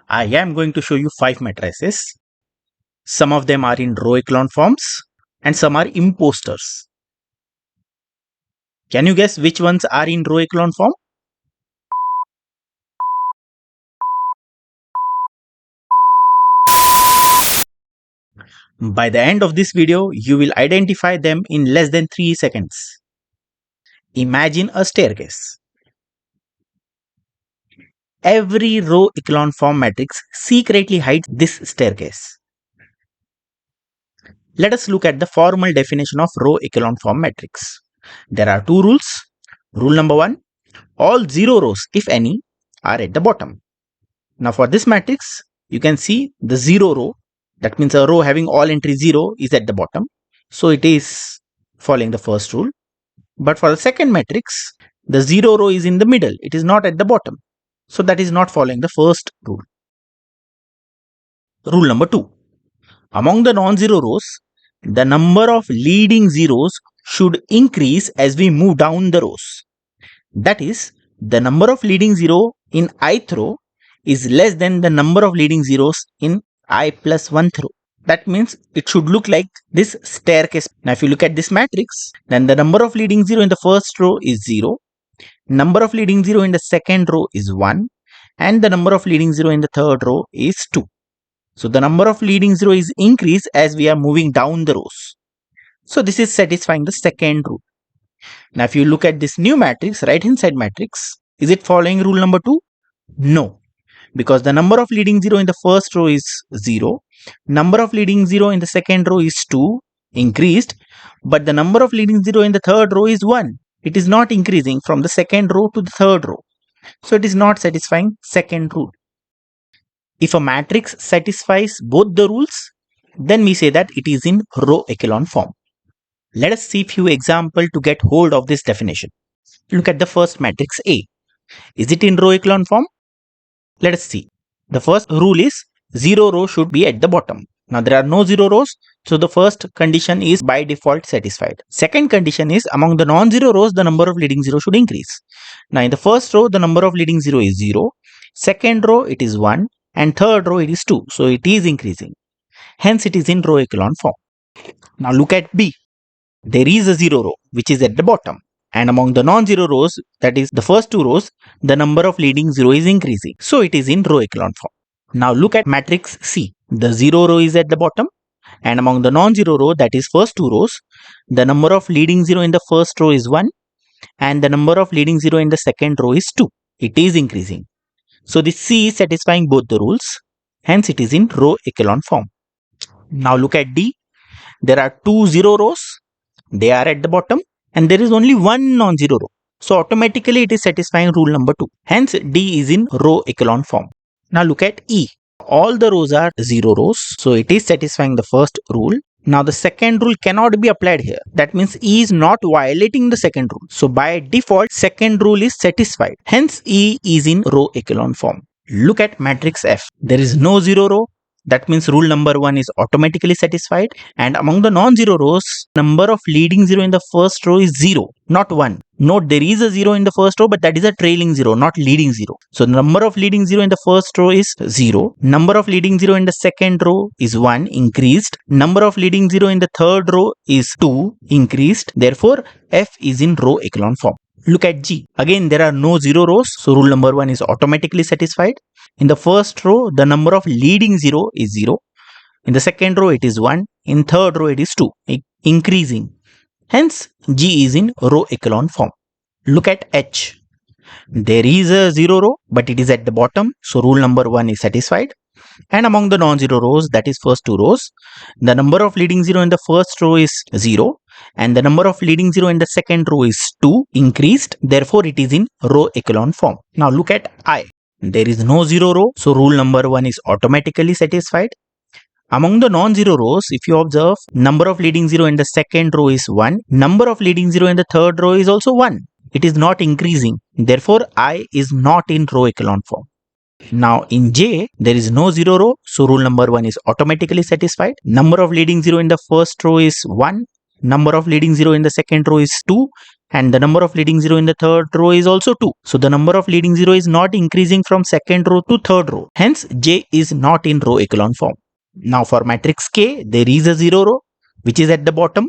I am going to show you 5 matrices. Some of them are in row echelon forms and some are imposters. Can you guess which ones are in row echelon form? By the end of this video, you will identify them in less than 3 seconds. Imagine a staircase. Every row echelon form matrix secretly hides this staircase. Let us look at the formal definition of row echelon form matrix. There are two rules. Rule number 1, all 0 rows, if any, are at the bottom. Now for this matrix, you can see the 0 row, that means a row having all entry 0 is at the bottom. So it is following the first rule. But for the second matrix, the 0 row is in the middle, it is not at the bottom. So that is not following the first rule. Rule number 2, among the non-zero rows, the number of leading zeros should increase as we move down the rows. That is, the number of leading zero in ith row is less than the number of leading zeros in I plus 1th row. That means it should look like this staircase. Now if you look at this matrix, then the number of leading zero in the first row is 0, number of leading zero in the second row is 1, and the number of leading zero in the third row is 2. So the number of leading zero is increased as we are moving down the rows. So this is satisfying the second rule. Now if you look at this new matrix, right hand side matrix, is it following rule number 2? No, because the number of leading zero in the first row is 0, number of leading zero in the second row is 2, increased, but the number of leading zero in the third row is 1. It is not increasing from the second row to the third row. So it is not satisfying second rule. If a matrix satisfies both the rules, then we say that it is in row echelon form. Let us see few examples to get hold of this definition. Look at the first matrix A. Is it in row echelon form? Let us see. The first rule is 0 row should be at the bottom. Now there are no 0 rows, so the first condition is by default satisfied. Second condition is among the non-zero rows, the number of leading zero should increase. Now in the first row, the number of leading zero is 0. Second row, it is 1. And third row, it is 2. So it is increasing. Hence it is in row echelon form. Now look at B. There is a 0 row which is at the bottom. And among the non-zero rows, that is the first 2 rows, the number of leading 0 is increasing. So it is in row echelon form. Now look at matrix C. The 0 row is at the bottom. And among the non-zero row, that is first 2 rows, the number of leading 0 in the first row is 1. And the number of leading 0 in the second row is 2. It is increasing. So this C is satisfying both the rules. Hence it is in row echelon form. Now look at D. There are 2 0 rows. They are at the bottom. And there is only one non-zero row. So automatically it is satisfying rule number 2. Hence D is in row echelon form. Now look at E. All the rows are 0 rows. So it is satisfying the first rule. Now the second rule cannot be applied here. That means E is not violating the second rule. So by default, second rule is satisfied. Hence E is in row echelon form. Look at matrix F. There is no 0 row. That means rule number 1 is automatically satisfied. And among the non-zero rows, number of leading 0 in the first row is 0, not 1. Note there is a 0 in the first row, but that is a trailing 0, not leading 0. So the number of leading 0 in the first row is 0. Number of leading 0 in the second row is 1, increased. Number of leading 0 in the third row is 2, increased. Therefore, F is in row echelon form. Look at G. Again, there are no 0 rows. So rule number 1 is automatically satisfied. In the first row, the number of leading 0 is 0. In the second row, it is 1. In third row, it is 2, increasing. Hence, G is in row echelon form. Look at H. There is a 0 row, but it is at the bottom. So rule number 1 is satisfied. And among the non-zero rows, that is first 2 rows, the number of leading 0 in the first row is 0. And the number of leading 0 in the second row is 2, increased. Therefore, it is in row echelon form. Now look at I. There is no 0 row. So rule number 1 is automatically satisfied. Among the non-zero rows, if you observe, number of leading 0 in the second row is 1. Number of leading 0 in the third row is also 1. It is not increasing. Therefore, I is not in row echelon form. Now in J, there is no 0 row. So rule number 1 is automatically satisfied. Number of leading 0 in the first row is 1. Number of leading 0 in the second row is 2. and the number of leading 0 in the third row is also 2. So the number of leading 0 is not increasing from second row to third row. Hence J is not in row echelon form. Now for matrix K, there is a 0 row which is at the bottom.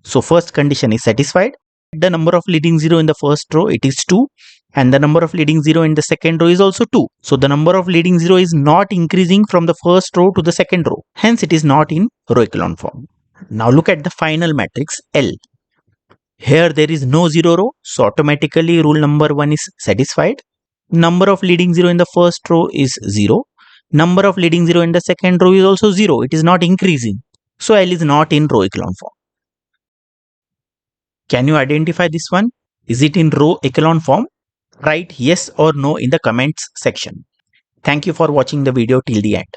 So first condition is satisfied. The number of leading 0 in the first row, it is 2, and the number of leading 0 in the second row is also 2. So the number of leading 0 is not increasing from the first row to the second row. Hence it is not in row echelon form. Now look at the final matrix L. Here there is no 0 row, so automatically rule number 1 is satisfied. Number of leading 0 in the first row is 0. Number of leading 0 in the second row is also 0. It is not increasing. So L is not in row echelon form. Can you identify this one? Is it in row echelon form? Write yes or no in the comments section. Thank you for watching the video till the end.